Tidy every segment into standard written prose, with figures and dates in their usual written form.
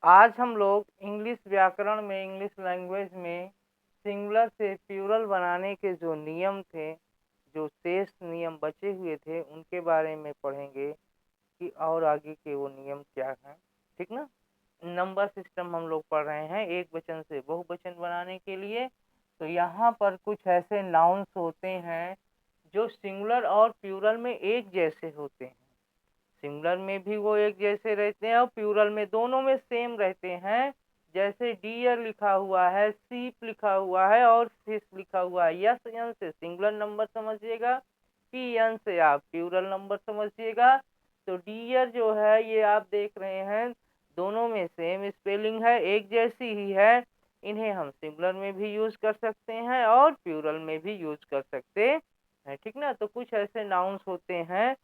आज हम लोग इंग्लिश व्याकरण में, इंग्लिश लैंग्वेज में सिंगुलर से प्लूरल बनाने के जो नियम थे, जो शेष नियम बचे हुए थे, उनके बारे में पढ़ेंगे कि और आगे के वो नियम क्या हैं। ठीक ना। नंबर सिस्टम हम लोग पढ़ रहे हैं एक वचन से बहुवचन बनाने के लिए। तो यहाँ पर कुछ ऐसे नाउन्स होते हैं जो सिंगुलर और प्लूरल में एक जैसे होते हैं। सिंगुलर में भी वो एक जैसे रहते हैं और प्लूरल में, दोनों में सेम रहते हैं। जैसे डियर लिखा हुआ है, सीप लिखा हुआ है और फिश लिखा हुआ है। यस यन से सिंगुलर नंबर समझिएगा, पी एन से आप प्लूरल नंबर समझिएगा। तो डियर जो है ये आप देख रहे हैं, दोनों में सेम स्पेलिंग है, एक जैसी ही है। इन्हें हम सिंगुलर में भी यूज कर सकते हैं और प्लूरल में भी यूज कर सकते हैं। ठीक ना। तो कुछ ऐसे नाउन्स होते हैं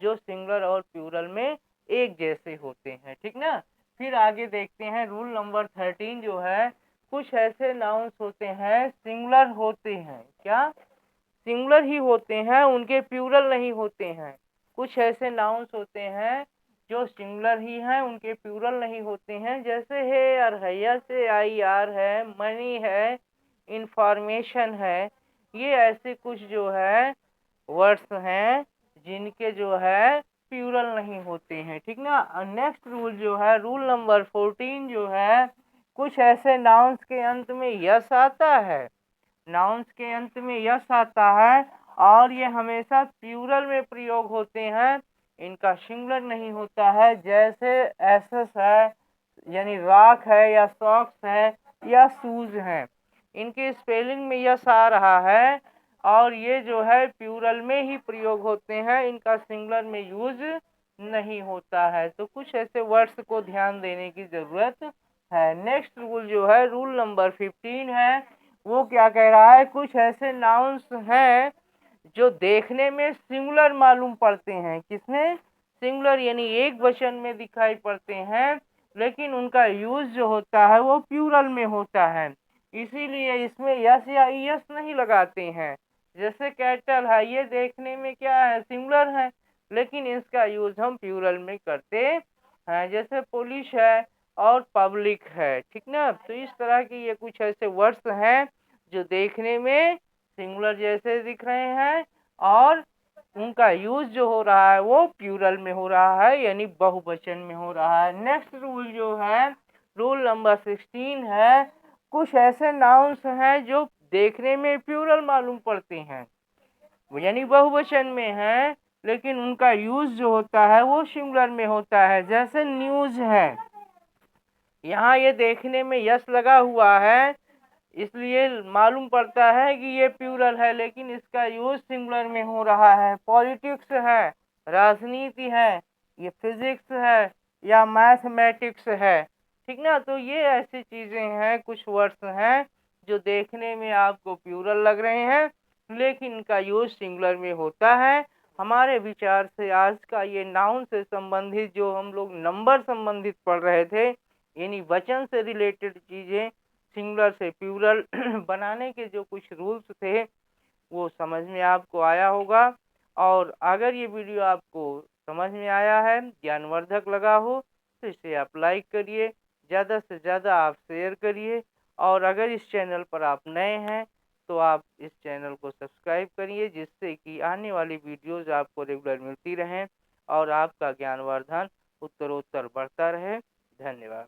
जो सिंगुलर और प्लूरल में एक जैसे होते हैं। ठीक ना। फिर आगे देखते हैं रूल नंबर 13 जो है, कुछ ऐसे नाउन्स होते हैं सिंगुलर होते हैं, क्या सिंगुलर ही होते हैं, उनके प्लूरल नहीं होते हैं। कुछ ऐसे नाउन्स होते हैं जो सिंगुलर ही हैं, उनके प्लूरल नहीं होते हैं। जैसे हेयर है, यस आई आर है, मनी है, इंफॉर्मेशन है। ये ऐसे कुछ जो है वर्ड्स हैं जिनके जो है प्लूरल नहीं होते हैं। ठीक ना। नेक्स्ट रूल जो है, रूल नंबर 14 जो है, कुछ ऐसे नाउन्स के अंत में यस आता है, नाउन्स के अंत में यस आता है और ये हमेशा प्लूरल में प्रयोग होते हैं, इनका सिंगुलर नहीं होता है। जैसे एसएस है, यानी राख है, या सॉक्स है, या शूज है, इनके स्पेलिंग में यस आ रहा है और ये जो है प्लूरल में ही प्रयोग होते हैं, इनका सिंगुलर में यूज नहीं होता है। तो कुछ ऐसे वर्ड्स को ध्यान देने की जरूरत है। नेक्स्ट रूल जो है, रूल नंबर 15 है, वो क्या कह रहा है, कुछ ऐसे नाउन्स हैं जो देखने में सिंगुलर मालूम पड़ते हैं। किसमें सिंगुलर, यानी एक वचन में दिखाई पड़ते हैं, लेकिन उनका यूज जो होता है वो प्लूरल में होता है, इसीलिए इसमें यस या यस नहीं लगाते हैं। जैसे कैटल है, ये देखने में क्या है, सिंगुलर है, लेकिन इसका यूज हम प्लूरल में करते हैं। जैसे पुलिस है और पब्लिक है। ठीक ना। तो इस तरह के ये कुछ ऐसे वर्ड्स हैं जो देखने में सिंगुलर जैसे दिख रहे हैं और उनका यूज जो हो रहा है वो प्लूरल में हो रहा है, यानी बहुवचन में हो रहा है। नेक्स्ट रूल जो है, रूल नंबर 16 है, कुछ ऐसे नाउन्स हैं जो देखने में प्लूरल मालूम पड़ते हैं, यानी बहुवचन में है, लेकिन उनका यूज जो होता है वो सिंगुलर में होता है। जैसे न्यूज है, यहाँ ये देखने में यस लगा हुआ है, इसलिए मालूम पड़ता है कि ये प्लूरल है, लेकिन इसका यूज सिंगुलर में हो रहा है। पॉलिटिक्स है, राजनीति है, ये फिजिक्स है या मैथमेटिक्स है। ठीक ना। तो ये ऐसी चीजें हैं, कुछ वर्ड्स हैं जो देखने में आपको प्लूरल लग रहे हैं, लेकिन इनका यूज सिंगुलर में होता है। हमारे विचार से आज का ये नाउन से संबंधित, जो हम लोग नंबर संबंधित पढ़ रहे थे, यानी वचन से रिलेटेड चीजें, सिंगुलर से प्लूरल बनाने के जो कुछ रूल्स थे, वो समझ में आपको आया होगा। और अगर ये वीडियो आपको समझ में आया है, ज्ञानवर्धक लगा हो, तो इसे आप लाइक करिए, ज़्यादा से ज़्यादा आप शेयर करिए। और अगर इस चैनल पर आप नए हैं तो आप इस चैनल को सब्सक्राइब करिए, जिससे कि आने वाली वीडियोज़ आपको रेगुलर मिलती रहें और आपका ज्ञानवर्धन उत्तरोत्तर बढ़ता रहे। धन्यवाद।